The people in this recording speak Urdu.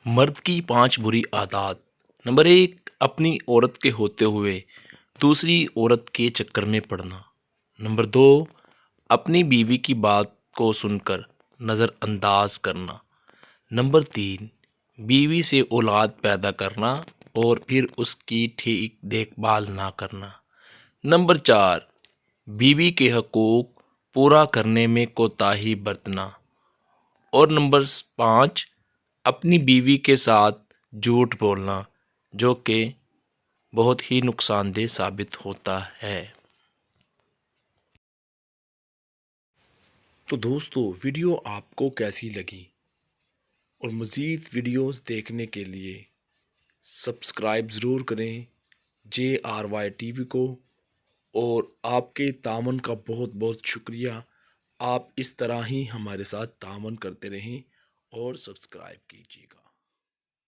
مرد کی 5 بری عادات۔ نمبر 1، اپنی عورت کے ہوتے ہوئے دوسری عورت کے چکر میں پڑنا۔ نمبر 2، اپنی بیوی کی بات کو سن کر نظر انداز کرنا۔ نمبر 3، بیوی سے اولاد پیدا کرنا اور پھر اس کی ٹھیک دیکھ بھال نہ کرنا۔ نمبر 4، بیوی کے حقوق پورا کرنے میں کوتاہی برتنا۔ اور نمبر 5، اپنی بیوی کے ساتھ جھوٹ بولنا، جو کہ بہت ہی نقصان دہ ثابت ہوتا ہے۔ تو دوستو، ویڈیو آپ کو کیسی لگی؟ اور مزید ویڈیوز دیکھنے کے لیے سبسکرائب ضرور کریں JRY TV کو، اور آپ کے تعاون کا بہت بہت شکریہ۔ آپ اس طرح ہی ہمارے ساتھ تعاون کرتے رہیں اور سبسکرائب کیجیے گا۔